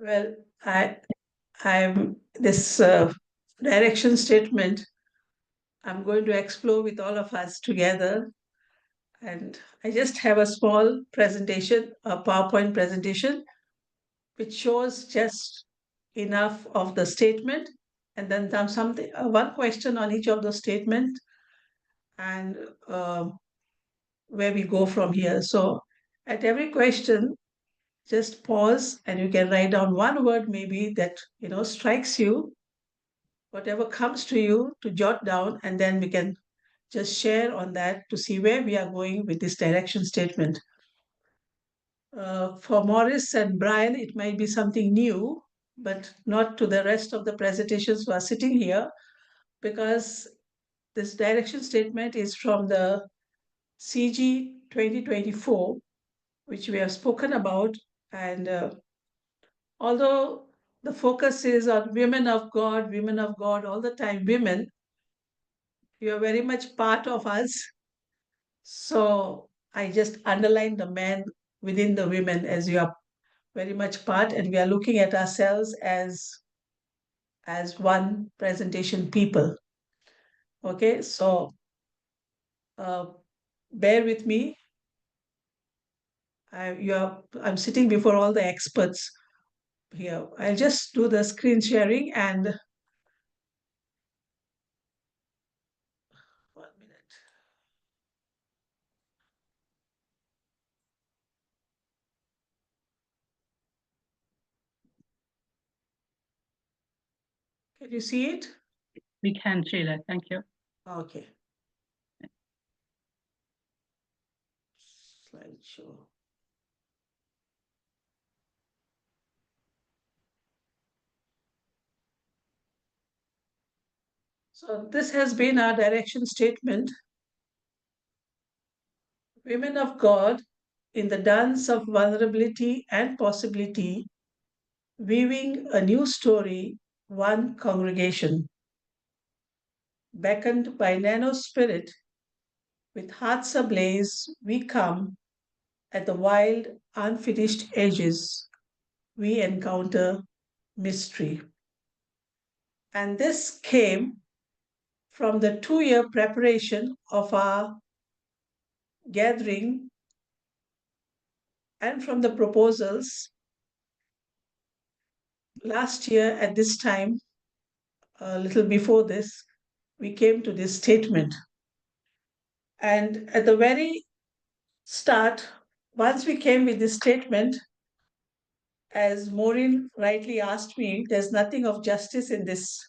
Well, I'm this direction statement I'm going to explore with all of us together. And I just have a small presentation, a PowerPoint presentation, which shows just enough of the statement, and then something, one question on each of those statements, and where we go from here. So, at every question, just pause, and you can write down one word maybe that strikes you, whatever comes to you, to jot down, and then we can just share on that to see where we are going with this direction statement. For Morris and Brian, it might be something new, but not to the rest of the presentations who are sitting here, because this direction statement is from the CG 2024, which we have spoken about. And although the focus is on women of God all the time, women, you are very much part of us. So I just underline the men within the women, as you are very much part, and we are looking at ourselves as one presentation people. Okay, so uh, bear with me. I'm sitting before all the experts here. I'll just do the screen sharing and 1 minute. Can you see it? We can, Sheila. Thank you. Okay. Slideshow. So this has been our direction statement. Women of God in the dance of vulnerability and possibility, weaving a new story, one congregation. Beckoned by Nano Spirit, with hearts ablaze, we come at the wild, unfinished edges. We encounter mystery. And this came from the 2 year preparation of our gathering and from the proposals last year at this time, a little before this, we came to this statement. And at the very start, once we came with this statement, as Maureen rightly asked me, there's nothing of justice in this.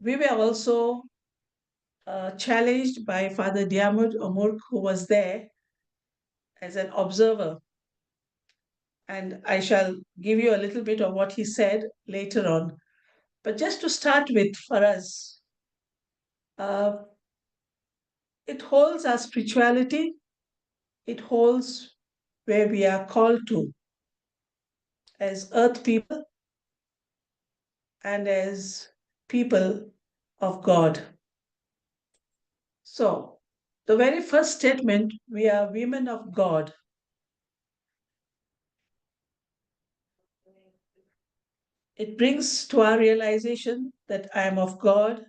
We were also challenged by Father Diarmuid Omurk, who was there as an observer. And I shall give you a little bit of what he said later on. But just to start with, for us, uh, it holds our spirituality, it holds where we are called to as earth people and as people of God. So, the very first statement, we are women of God. It brings to our realization that I am of God,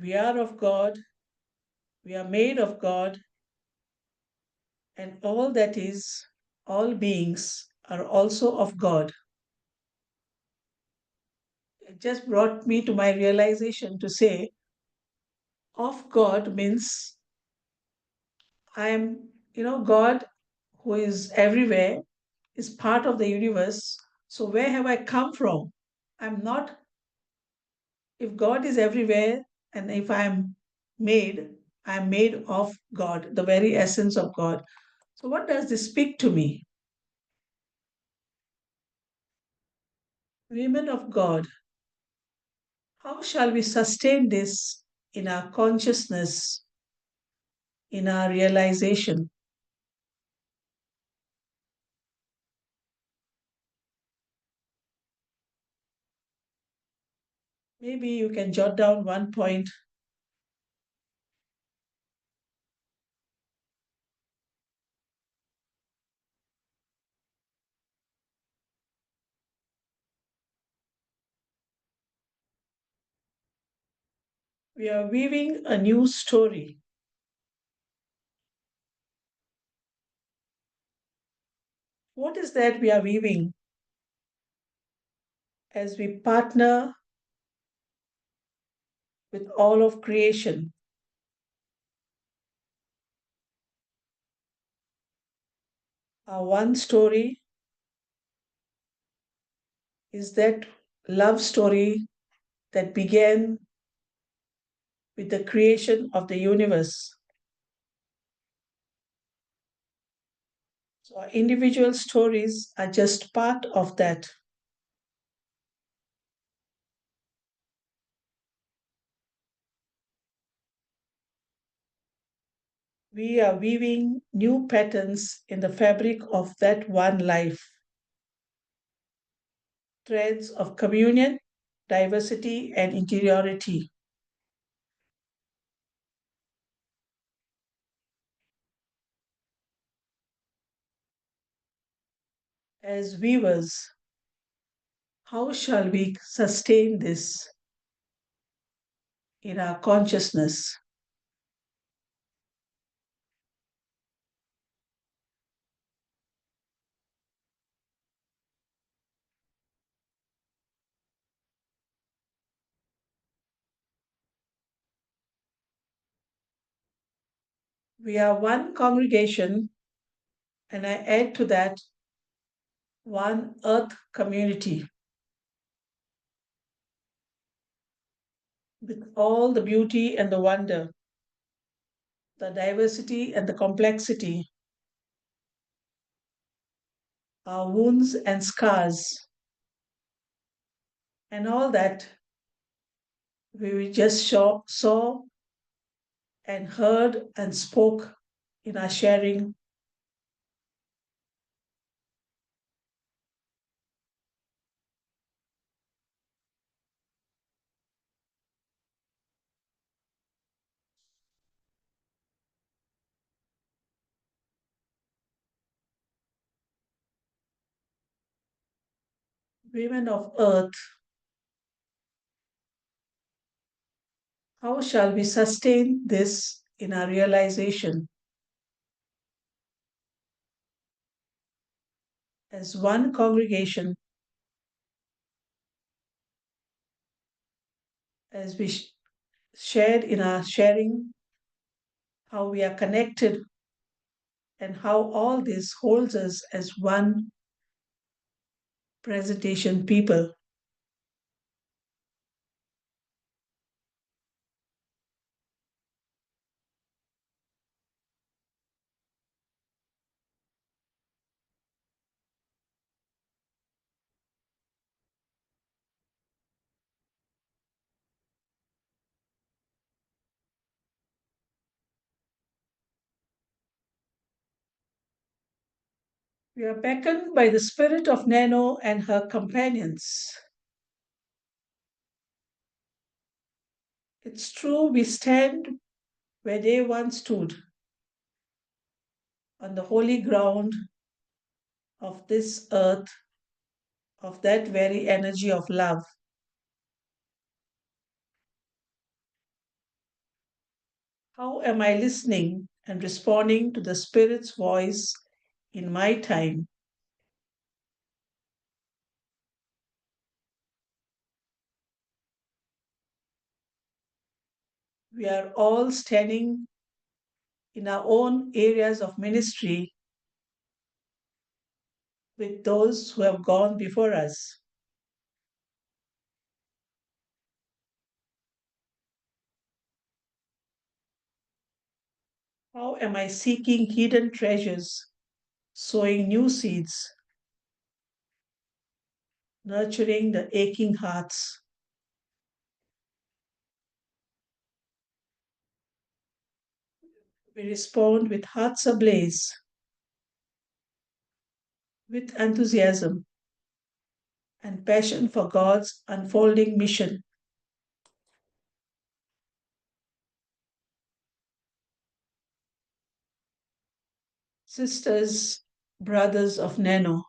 we are of God, we are made of God, and all that is, all beings are also of God. It just brought me to my realization to say, of God means I am, God who is everywhere is part of the universe. So where have I come from? I'm not, if God is everywhere and if I'm made of God, the very essence of God. So what does this speak to me? Women of God, how shall we sustain this in our consciousness, in our realization? Maybe you can jot down one point. We are weaving a new story. What is that we are weaving as we partner with all of creation? Our one story is that love story that began with the creation of the universe. So, our individual stories are just part of that. We are weaving new patterns in the fabric of that one life, threads of communion, diversity, and interiority. As weavers, how shall we sustain this in our consciousness? We are one congregation, and I add to that one earth community with all the beauty and the wonder, the diversity and the complexity, our wounds and scars, and all that we just saw and heard and spoke in our sharing. Women of earth, how shall we sustain this in our realization as one congregation, as we shared in our sharing, how we are connected, and how all this holds us as one presentation people. We are beckoned by the spirit of Nano and her companions. It's true, we stand where they once stood, on the holy ground of this earth, of that very energy of love. How am I listening and responding to the Spirit's voice in my time? We are all standing in our own areas of ministry with those who have gone before us. How am I seeking hidden treasures, sowing new seeds, nurturing the aching hearts? We respond with hearts ablaze, with enthusiasm and passion for God's unfolding mission. Sisters, brothers of Nano,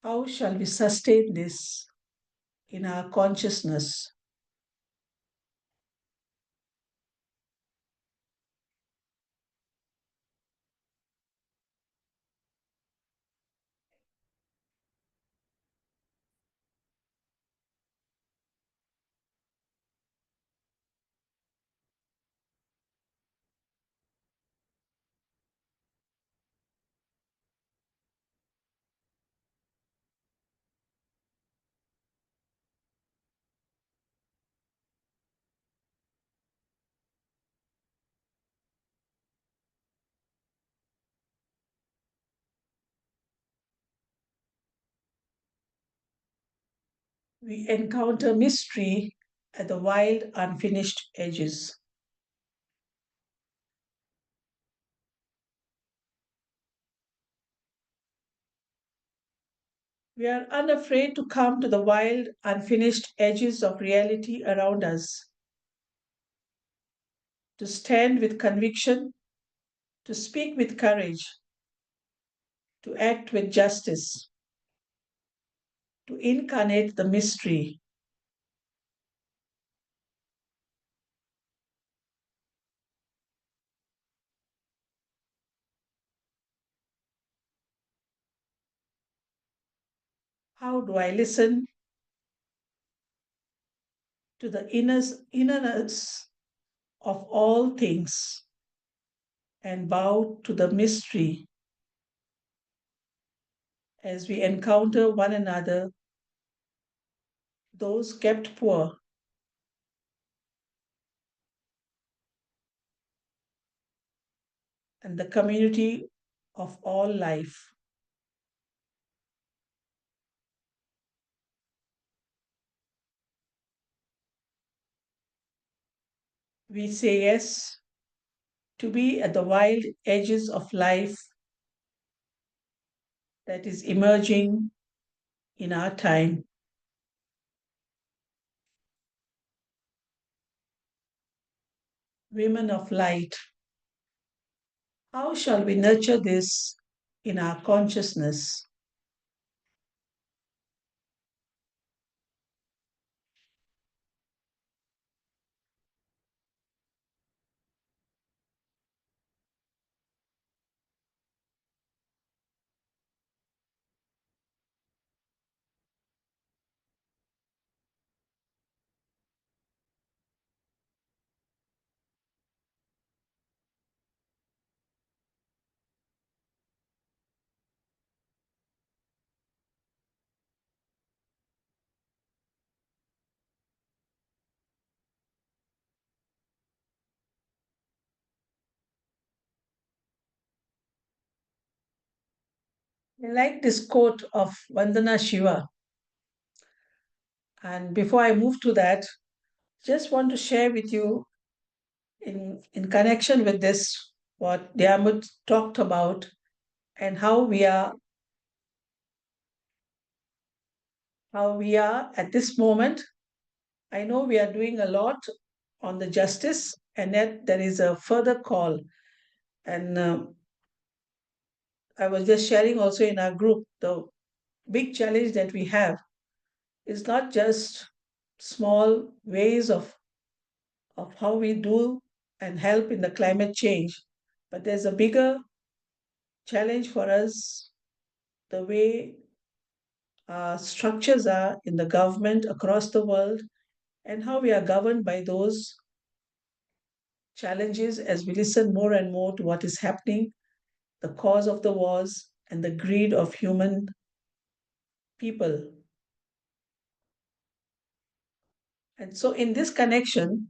how shall we sustain this in our consciousness? we encounter mystery at the wild, unfinished edges. We are unafraid to come to the wild, unfinished edges of reality around us, to stand with conviction, to speak with courage, to act with justice, to incarnate the mystery. How do I listen to the innerness of all things and bow to the mystery as we encounter one another, those kept poor, and the community of all life? We say yes to be at the wild edges of life that is emerging in our time. Women of light, how shall we nurture this in our consciousness? I like this quote of Vandana Shiva. And before I move to that, just want to share with you in connection with this what Diamond talked about and how we are at this moment. I know we are doing a lot on the justice, and yet there is a further call. And I was just sharing also in our group the big challenge that we have is not just small ways of how we do and help in the climate change, but there's a bigger challenge for us the way structures are in the government across the world and how we are governed by those challenges as we listen more and more to what is happening, the cause of the wars, and the greed of human people. And so, in this connection,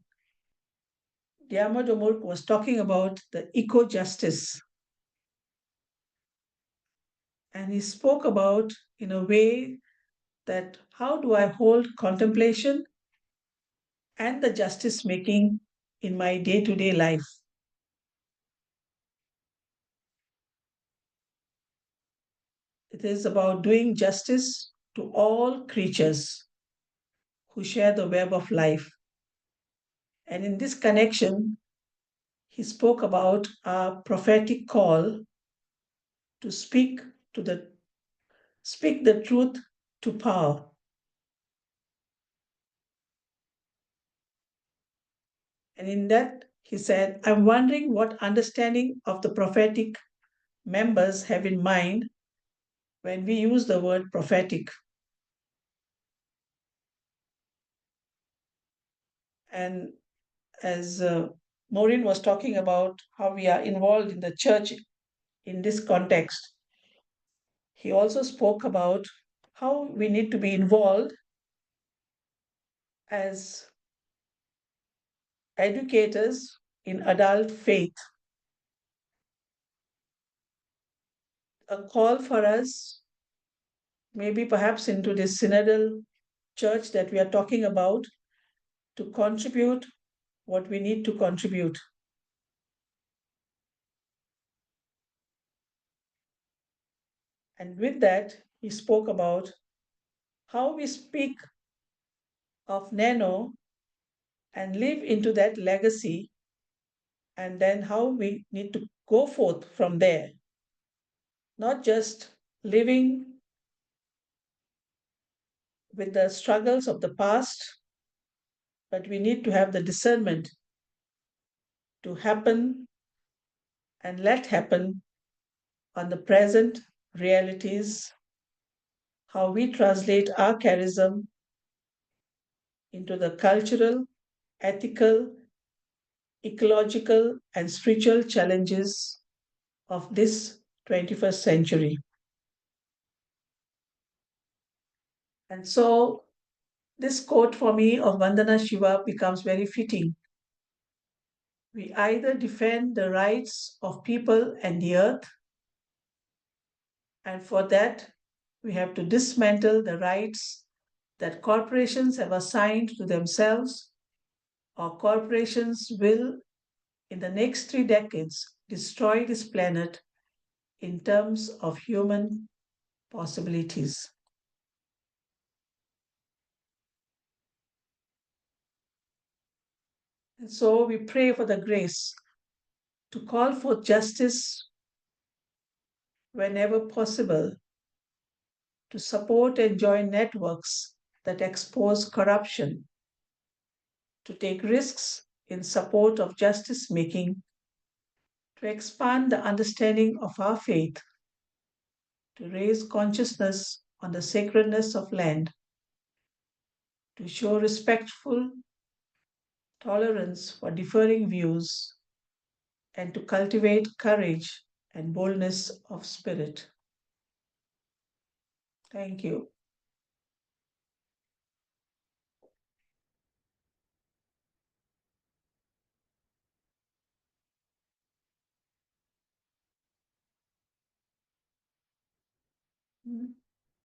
Diamodomurk was talking about the eco justice, and he spoke about in a way that how do I hold contemplation and the justice making in my day to day life. It is about doing justice to all creatures who share the web of life. And in this connection, he spoke about a prophetic call to speak the truth to power. And in that, he said, I'm wondering what understanding of the prophetic members have in mind when we use the word prophetic. And as Maureen was talking about how we are involved in the church in this context, he also spoke about how we need to be involved as educators in adult faith. A call for us, maybe perhaps into this synodal church that we are talking about to contribute what we need to contribute. And with that, he spoke about how we speak of Nano and live into that legacy, and then how we need to go forth from there, not just living with the struggles of the past, but we need to have the discernment to happen and let happen on the present realities, how we translate our charism into the cultural, ethical, ecological, and spiritual challenges of this 21st century. And so, this quote for me of Vandana Shiva becomes very fitting. We either defend the rights of people and the earth, and for that, we have to dismantle the rights that corporations have assigned to themselves, or corporations will, in the next 3 decades, destroy this planet in terms of human possibilities. And so we pray for the grace to call for justice whenever possible, to support and join networks that expose corruption, to take risks in support of justice making, to expand the understanding of our faith, to raise consciousness on the sacredness of land, to show respectful tolerance for differing views, and to cultivate courage and boldness of spirit. Thank you. Mm.